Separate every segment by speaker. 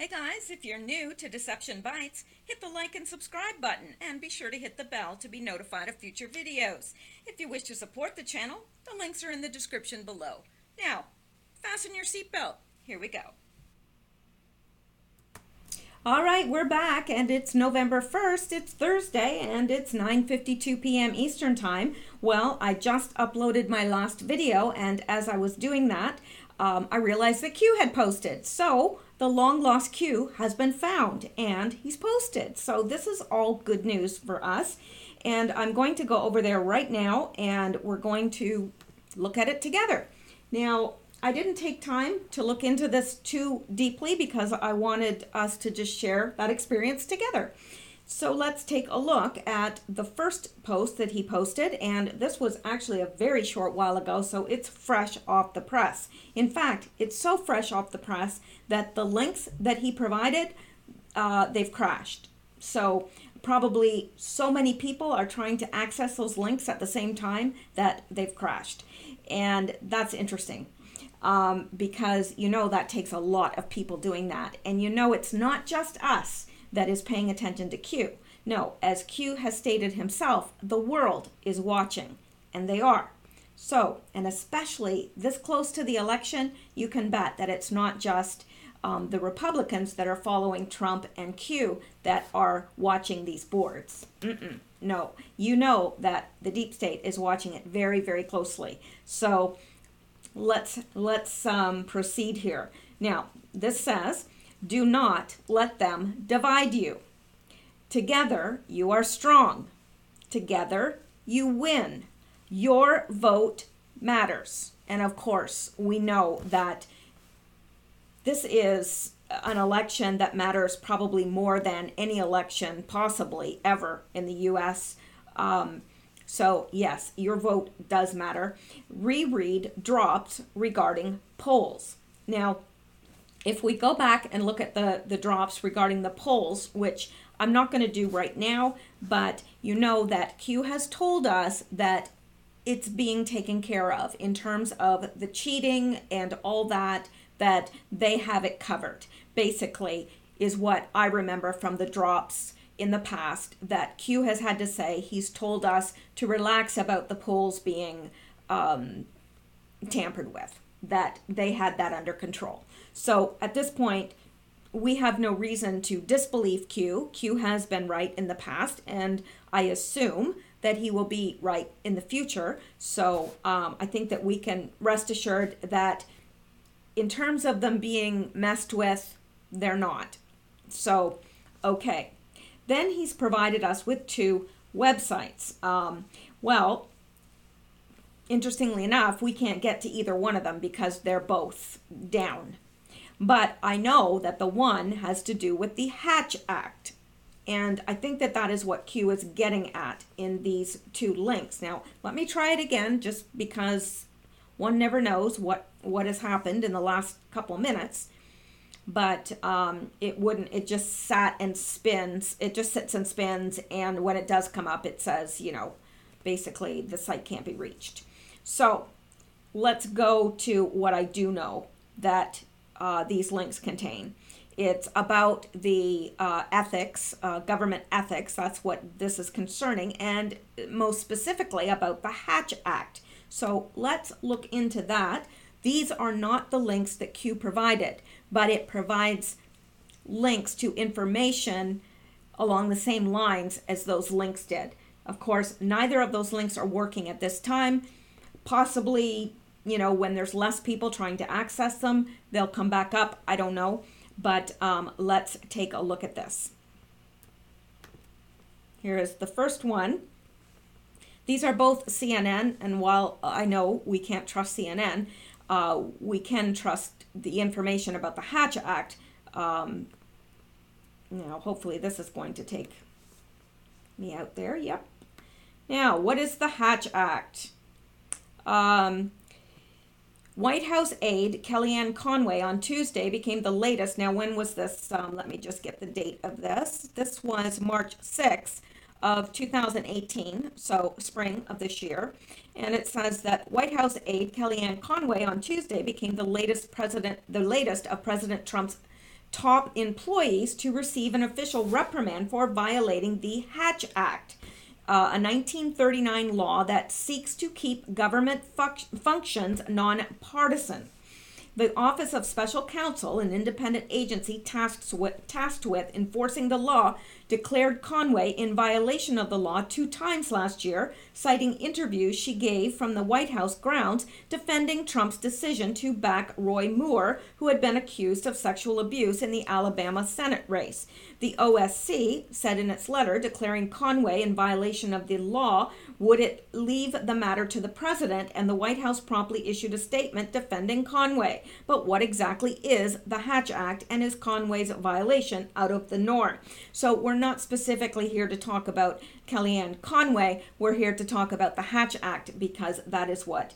Speaker 1: Hey guys, if you're new to Deception Bytes, hit the like and subscribe button and be sure to hit the bell to be notified of future videos. If you wish to support the channel, the links are in the description below. Now, fasten your seatbelt. Here we go. All right, we're back and it's November 1st. It's Thursday and it's 9:52 p.m. Eastern Time. Well, I just uploaded my last video and as I was doing that, I realized that Q had posted. So the long lost Q has been found and he's posted. So this is all good news for us. And I'm going to go over there right now and we're going to look at it together. Now, I didn't take time to look into this too deeply because I wanted us to just share that experience together. So let's take a look at the first post that he posted, and this was actually a very short while ago, so it's fresh off the press. In fact, it's so fresh off the press that the links that he provided, they've crashed. So probably so many people are trying to access those links at the same time that they've crashed. And that's interesting. Because that takes a lot of people doing that. And it's not just us that is paying attention to Q. No, as Q has stated himself, the world is watching, and they are. So, and especially this close to the election, you can bet that it's not just the Republicans that are following Trump and Q that are watching these boards. No, you know that the deep state is watching it very, very closely. So let's proceed here. Now, this says, do not let them divide you. Together, you are strong. Together, you win. Your vote matters. And of course, we know that this is an election that matters probably more than any election possibly ever in the U.S. So yes, your vote does matter. Reread drops regarding polls. Now, if we go back and look at the drops regarding the polls, which I'm not going to do right now, but you know that Q has told us that it's being taken care of in terms of the cheating and all that they have it covered. Basically, is what I remember from the drops in the past that Q has had to say. He's told us to relax about the polls being tampered with, that they had that under control. So at this point, we have no reason to disbelieve Q. Q has been right in the past, and I assume that he will be right in the future. So I think that we can rest assured that in terms of them being messed with, they're not. So, okay. Then he's provided us with two websites. Well, interestingly enough, we can't get to either one of them because they're both down. But I know that the one has to do with the Hatch Act. And I think that that is what Q is getting at in these two links. Now, let me try it again just because one never knows what has happened in the last couple of minutes. But it just sat and spins. It just sits and spins. And when it does come up, it says, basically the site can't be reached. So let's go to what I do know that these links contain. It's about the ethics, government ethics. That's what this is concerning. And most specifically about the Hatch Act. So let's look into that. These are not the links that Q provided, but it provides links to information along the same lines as those links did. Of course, neither of those links are working at this time. Possibly, when there's less people trying to access them, they'll come back up. I don't know. But let's take a look at this. Here is the first one. These are both CNN, and while I know we can't trust CNN, we can trust the information about the Hatch Act. Hopefully this is going to take me out there. Yep. Now, what is the Hatch Act? White House aide Kellyanne Conway on Tuesday became the latest. Now, when was this? Let me just get the date of this. This was March 6th of 2018, so spring of this year. And it says that White House aide Kellyanne Conway on Tuesday became the latest of President Trump's top employees to receive an official reprimand for violating the Hatch Act, a 1939 law that seeks to keep government functions nonpartisan. The Office of Special Counsel, an independent agency tasked with enforcing the law, declared Conway in violation of the law 2 times last year, citing interviews she gave from the White House grounds defending Trump's decision to back Roy Moore, who had been accused of sexual abuse in the Alabama Senate race. The OSC said in its letter declaring Conway in violation of the law, would it leave the matter to the president, and the White House promptly issued a statement defending Conway. But what exactly is the Hatch Act, and is Conway's violation out of the norm? So we're not specifically here to talk about Kellyanne Conway. We're here to talk about the Hatch Act because that is what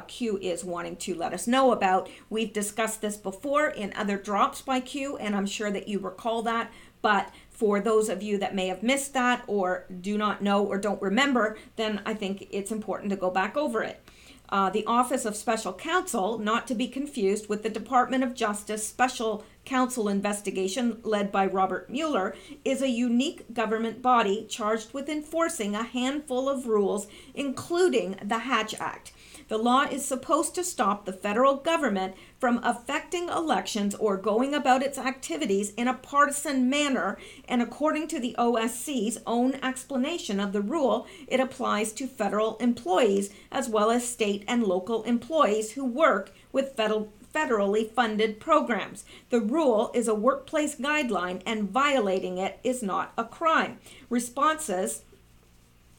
Speaker 1: Q is wanting to let us know about. We've discussed this before in other drops by Q, and I'm sure that you recall that. But for those of you that may have missed that or do not know or don't remember, then I think it's important to go back over it. The Office of Special Counsel, not to be confused with the Department of Justice Special Counsel investigation led by Robert Mueller, is a unique government body charged with enforcing a handful of rules, including the Hatch Act. The law is supposed to stop the federal government from affecting elections or going about its activities in a partisan manner, and according to the OSC's own explanation of the rule, it applies to federal employees as well as state and local employees who work with federally funded programs. The rule is a workplace guideline, and violating it is not a crime. Responses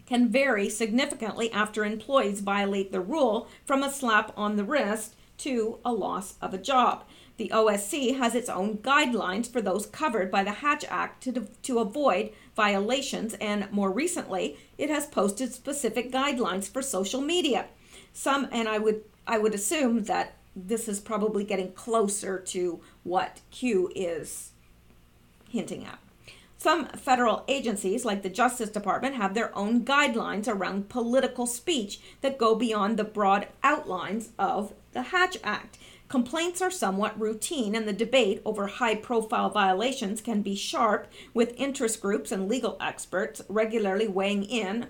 Speaker 1: can vary significantly after employees violate the rule, from a slap on the wrist to a loss of a job. The OSC has its own guidelines for those covered by the Hatch Act to avoid violations, and more recently, it has posted specific guidelines for social media. And I would assume that this is probably getting closer to what Q is hinting at. Some federal agencies, like the Justice Department, have their own guidelines around political speech that go beyond the broad outlines of the Hatch Act. Complaints are somewhat routine, and the debate over high-profile violations can be sharp, with interest groups and legal experts regularly weighing in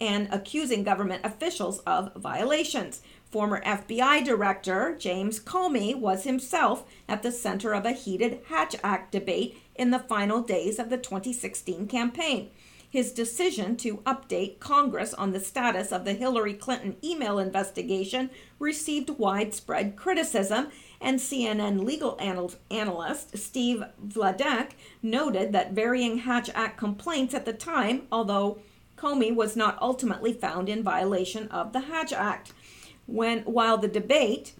Speaker 1: and accusing government officials of violations. Former FBI Director James Comey was himself at the center of a heated Hatch Act debate in the final days of the 2016 campaign. His decision to update Congress on the status of the Hillary Clinton email investigation received widespread criticism, and CNN legal analyst Steve Vladek noted that varying Hatch Act complaints at the time, although Comey was not ultimately found in violation of the Hatch Act. While the debate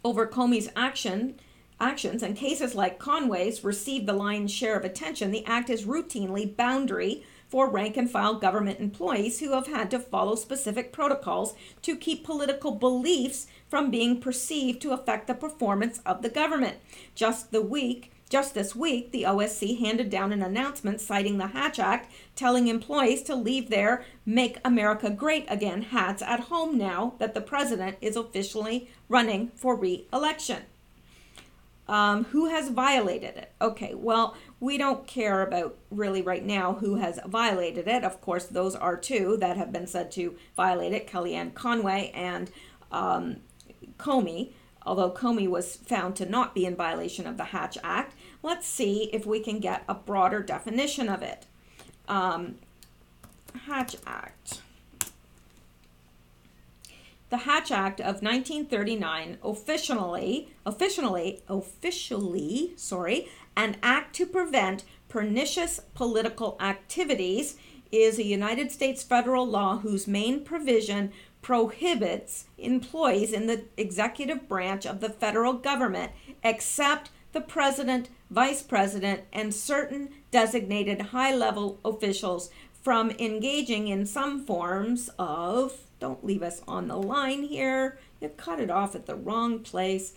Speaker 1: over Comey's actions and cases like Conway's received the lion's share of attention, the act is routinely boundary for rank-and-file government employees who have had to follow specific protocols to keep political beliefs from being perceived to affect the performance of the government. Just this week, the OSC handed down an announcement citing the Hatch Act, telling employees to leave their "Make America Great Again" hats at home now that the president is officially running for re-election. Who has violated it? Okay, well, we don't care about really right now who has violated it. Of course, those are two that have been said to violate it, Kellyanne Conway and Comey. Although Comey was found to not be in violation of the Hatch Act. Let's see if we can get a broader definition of it. Hatch Act. The Hatch Act of 1939 officially, an act to prevent pernicious political activities, is a United States federal law whose main provision prohibits employees in the executive branch of the federal government, except the president, vice president, and certain designated high-level officials, from engaging in some forms of, don't leave us on the line here, you cut it off at the wrong place,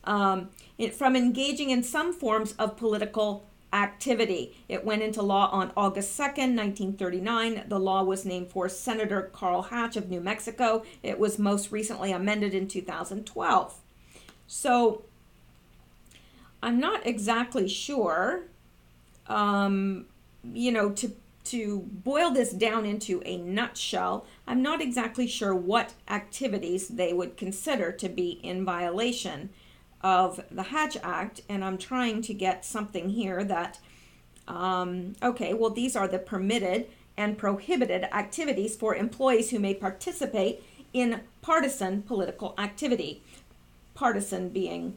Speaker 1: from engaging in some forms of political activity. It went into law on August 2nd, 1939. The law was named for Senator Carl Hatch of New Mexico. It was most recently amended in 2012. So I'm not exactly sure, you know, to boil this down into a nutshell, I'm not exactly sure what activities they would consider to be in violation of the Hatch Act, and I'm trying to get something here that, okay, well, these are the permitted and prohibited activities for employees who may participate in partisan political activity. Partisan being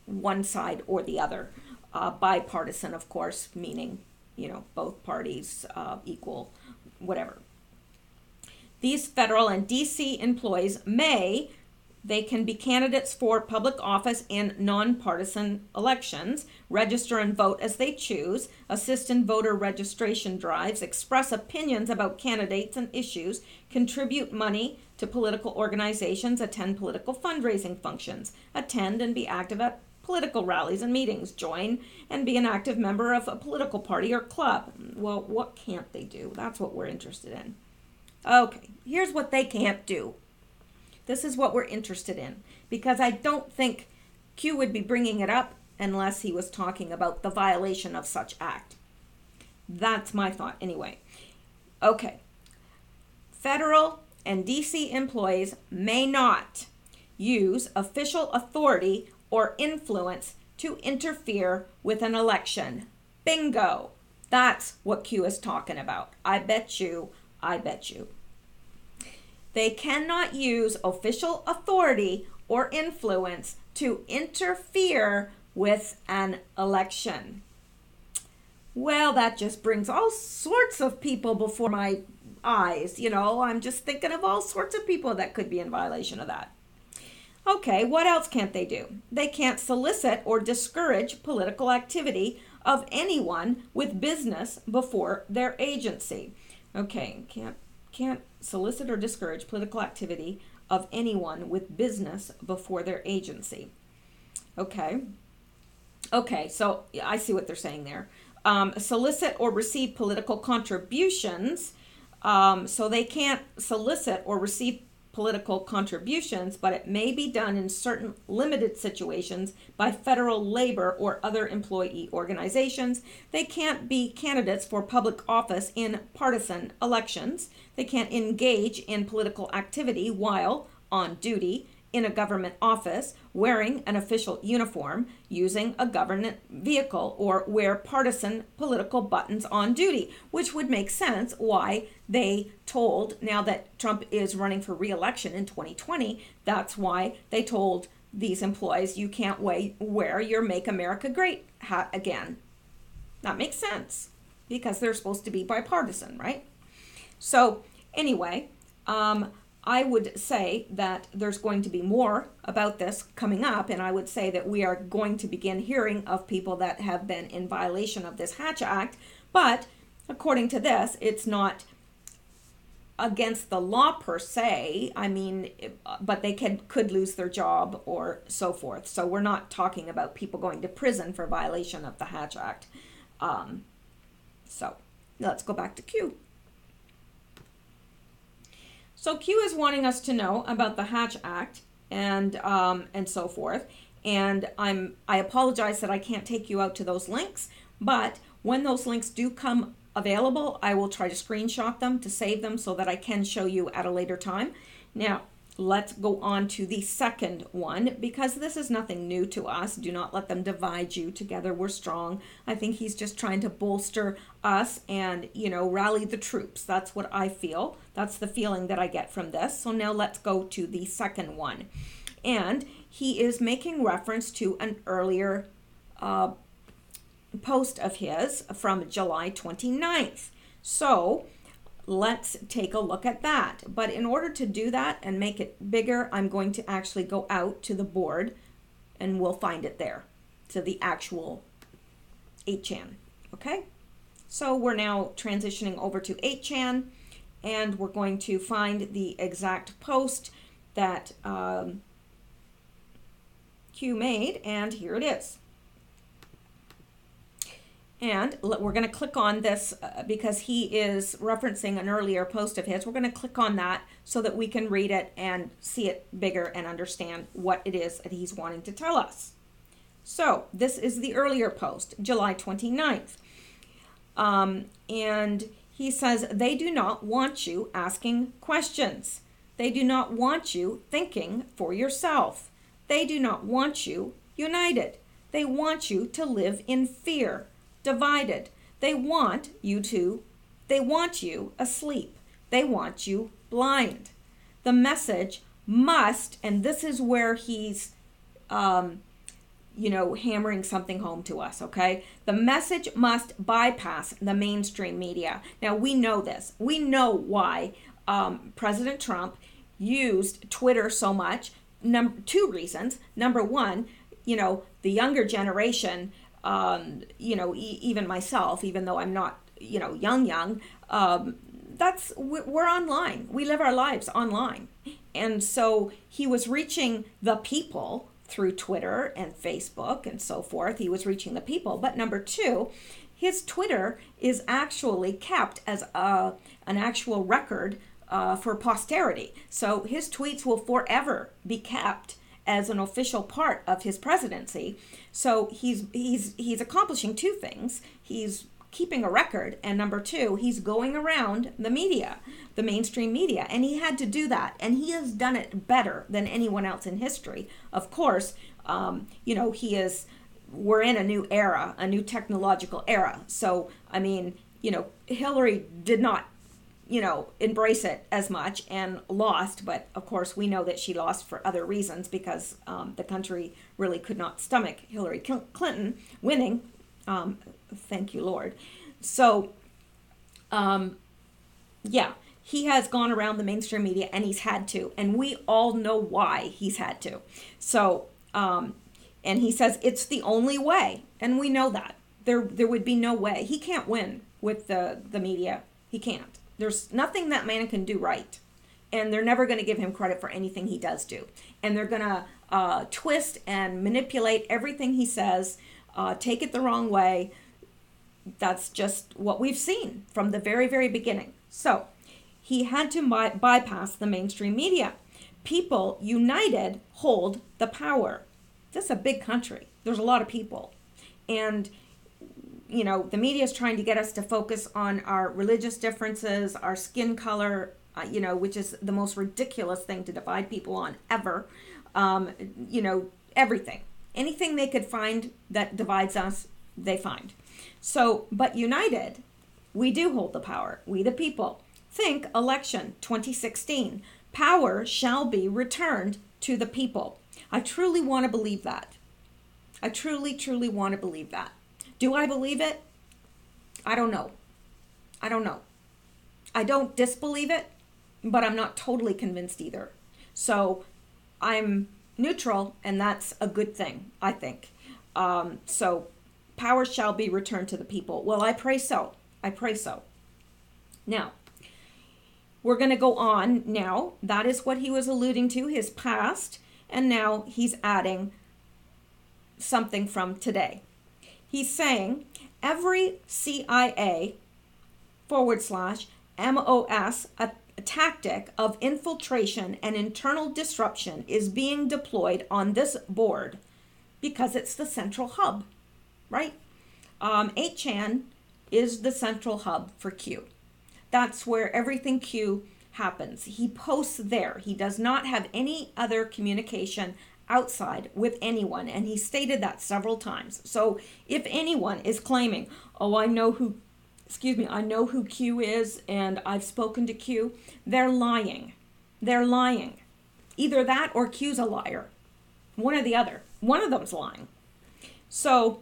Speaker 1: one side or the other. Bipartisan, of course, meaning, you know, both parties equal, whatever. These federal and DC employees they can be candidates for public office in nonpartisan elections, register and vote as they choose, assist in voter registration drives, express opinions about candidates and issues, contribute money to political organizations, attend political fundraising functions, attend and be active at political rallies and meetings, join and be an active member of a political party or club. Well, what can't they do? That's what we're interested in. Okay, here's what they can't do. This is what we're interested in, because I don't think Q would be bringing it up unless he was talking about the violation of such act. That's my thought anyway. Okay. Federal and DC employees may not use official authority or influence to interfere with an election. Bingo. That's what Q is talking about. I bet you. They cannot use official authority or influence to interfere with an election. Well, that just brings all sorts of people before my eyes. You know, I'm just thinking of all sorts of people that could be in violation of that. Okay, what else can't they do? They can't solicit or discourage political activity of anyone with business before their agency. Okay, can't solicit or discourage political activity of anyone with business before their agency. Okay, so I see what they're saying there. Solicit or receive political contributions. So they can't solicit or receive political contributions, but it may be done in certain limited situations by federal labor or other employee organizations. They can't be candidates for public office in partisan elections. They can't engage in political activity while on duty in a government office, wearing an official uniform, using a government vehicle, or wear partisan political buttons on duty, which would make sense why they told, now that Trump is running for re-election in 2020, that's why they told these employees, you can't wear your Make America Great hat again. That makes sense, because they're supposed to be bipartisan, right? So anyway, I would say that there's going to be more about this coming up, and I would say that we are going to begin hearing of people that have been in violation of this Hatch Act, but according to this, it's not against the law per se. I mean, but they could lose their job or so forth. So we're not talking about people going to prison for violation of the Hatch Act. So let's go back to Q. So Q is wanting us to know about the Hatch Act and so forth. And I apologize that I can't take you out to those links, but when those links do come available, I will try to screenshot them to save them so that I can show you at a later time. Now, let's go on to the second one, because this is nothing new to us. Do not let them divide you. Together we're strong. I think he's just trying to bolster us and, you know, rally the troops. That's what I feel. That's the feeling that I get from this. So now let's go to the second one. And he is making reference to an earlier post of his from July 29th. So let's take a look at that. But in order to do that and make it bigger, I'm going to actually go out to the board and we'll find it there, to the actual 8chan. Okay? So we're now transitioning over to 8chan, and we're going to find the exact post that Q made, and here it is. And we're going to click on this because he is referencing an earlier post of his. We're going to click on that so that we can read it and see it bigger and understand what it is that he's wanting to tell us. So this is the earlier post, July 29th. And he says, they do not want you asking questions. They do not want you thinking for yourself. They do not want you united. They want you to live in fear, divided. They want you asleep. They want you blind. The message must, and this is where he's, hammering something home to us, okay? The message must bypass the mainstream media. Now, we know this. We know why President Trump used Twitter so much. Two reasons. Number one, the younger generation, even myself, even though I'm not, young, we're online. We live our lives online. And so he was reaching the people through Twitter and Facebook and so forth. He was reaching the people. But number two, his Twitter is actually kept as an actual record for posterity. So his tweets will forever be kept as an official part of his presidency. So he's accomplishing two things. He's keeping a record, and number two, he's going around the media, the mainstream media, and he had to do that, and he has done it better than anyone else in history. Of course, we're in a new era, a new technological era. So, Hillary did not, embrace it as much and lost, but of course we know that she lost for other reasons because the country really could not stomach Hillary Clinton winning. Thank you, Lord. So, he has gone around the mainstream media and he's had to, and we all know why he's had to. So, and he says it's the only way, and we know that. There would be no way. He can't win with the media. He can't. There's nothing that man can do right, and they're never going to give him credit for anything he does do. And they're going to twist and manipulate everything he says, take it the wrong way. That's just what we've seen from the very, very beginning. So he had to bypass the mainstream media. People united hold the power. This is a big country. There's a lot of people. And, the media is trying to get us to focus on our religious differences, our skin color, which is the most ridiculous thing to divide people on ever. Everything. Anything they could find that divides us, they find. So, but united, we do hold the power. We the people. Think election 2016. Power shall be returned to the people. I truly want to believe that. I truly, truly want to believe that. Do I believe it? I don't know. I don't disbelieve it, but I'm not totally convinced either. So I'm neutral, and that's a good thing, I think. So power shall be returned to the people. Well, I pray so. Now, we're going to go on now. That is what he was alluding to, his past, and now he's adding something from today. He's saying every CIA /MOS a tactic of infiltration and internal disruption is being deployed on this board because it's the central hub, right? 8chan is the central hub for Q. That's where everything Q happens. He posts there. He does not have any other communication outside with anyone, and he stated that several times. So if anyone is claiming, oh, I know who Q is and I've spoken to Q, they're lying. Either that or Q's a liar. One or the other. One of them's lying. So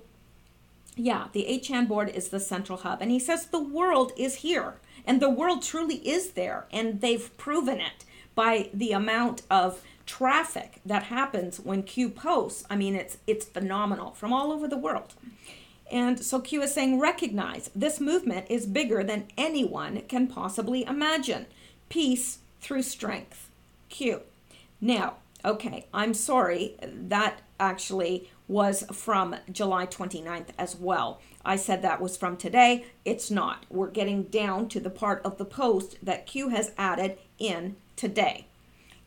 Speaker 1: yeah, the 8chan board is the central hub, and he says the world is here, and the world truly is there, and they've proven it by the amount of traffic that happens when Q posts. I mean, it's phenomenal from all over the world. And so Q is saying, recognize this movement is bigger than anyone can possibly imagine. Peace through strength. Q. Now, okay, I'm sorry, that actually was from July 29th as well. I said that was from today. It's not. We're getting down to the part of the post that Q has added in today.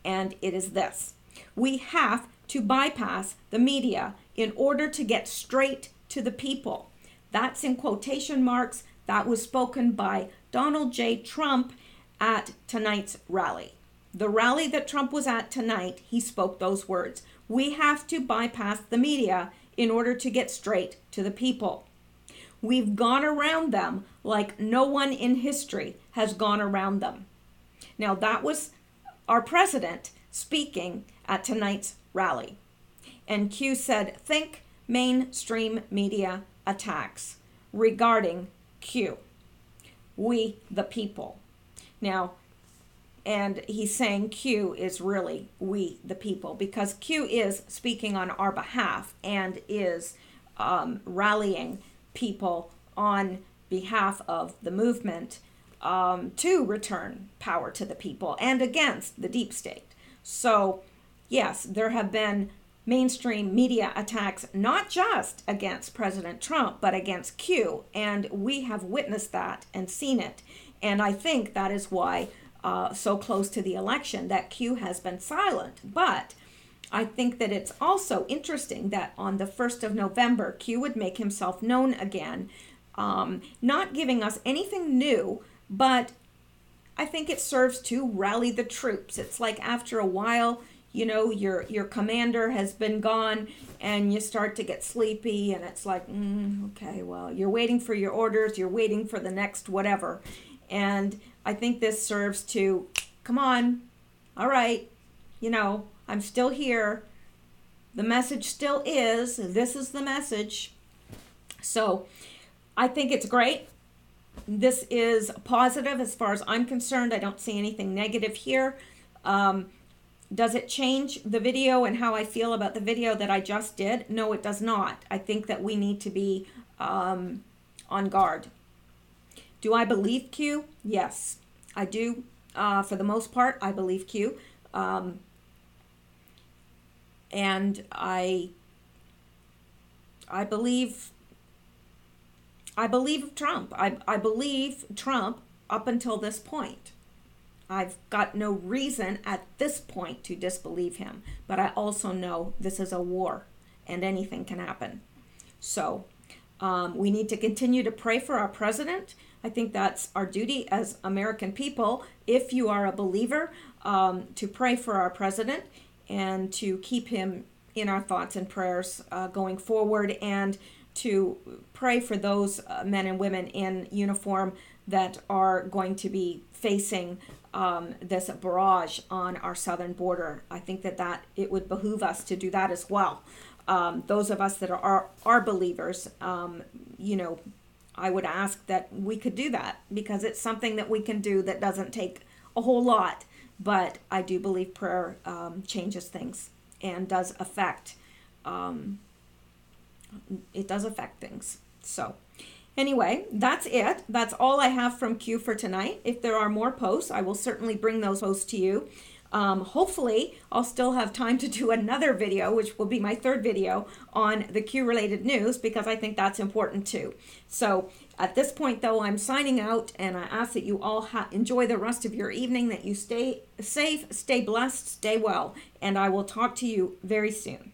Speaker 1: And it is this. We have to bypass the media in order to get straight to the people. That's in quotation marks. That was spoken by Donald J. Trump at tonight's rally. The rally that Trump was at tonight, he spoke those words. We have to bypass the media in order to get straight to the people. We've gone around them like no one in history has gone around them. Now, that was our president speaking at tonight's rally. And Q said, think mainstream media attacks regarding Q. We, the people. Now, and he's saying Q is really we, the people, because Q is speaking on our behalf and is rallying people on behalf of the movement to return power to the people and against the deep state. So, yes, there have been mainstream media attacks, not just against President Trump, but against Q, and we have witnessed that and seen it. And I think that is why so close to the election that Q has been silent. But I think that it's also interesting that on the 1st of November, Q would make himself known again, not giving us anything new, but I think it serves to rally the troops. It's like after a while, you know, your commander has been gone and you start to get sleepy and it's like, okay, well, you're waiting for your orders, you're waiting for the next whatever. And I think this serves to, come on, all right, you know, I'm still here. The message still is, this is the message. So I think it's great. This is positive as far as I'm concerned. I don't see anything negative here. Does it change the video and how I feel about the video that I just did? No, it does not. I think that we need to be on guard. Do I believe Q? Yes, I do. For the most part, I believe Q. And I believe Trump. I believe Trump up until this point. I've got no reason at this point to disbelieve him, but I also know this is a war and anything can happen. So we need to continue to pray for our president. I think that's our duty as American people, if you are a believer, to pray for our president and to keep him in our thoughts and prayers going forward, and to pray for those men and women in uniform that are going to be facing this barrage on our southern border. I think that it would behoove us to do that as well. Those of us that are believers, you know, I would ask that we could do that, because it's something that we can do that doesn't take a whole lot. But I do believe prayer changes things and does affect, it does affect things. So anyway, that's it. That's all I have from Q for tonight. If there are more posts, I will certainly bring those posts to you. Hopefully, I'll still have time to do another video, which will be my third video on the Q-related news, because I think that's important too. So at this point, though, I'm signing out, and I ask that you all enjoy the rest of your evening, that you stay safe, stay blessed, stay well, and I will talk to you very soon.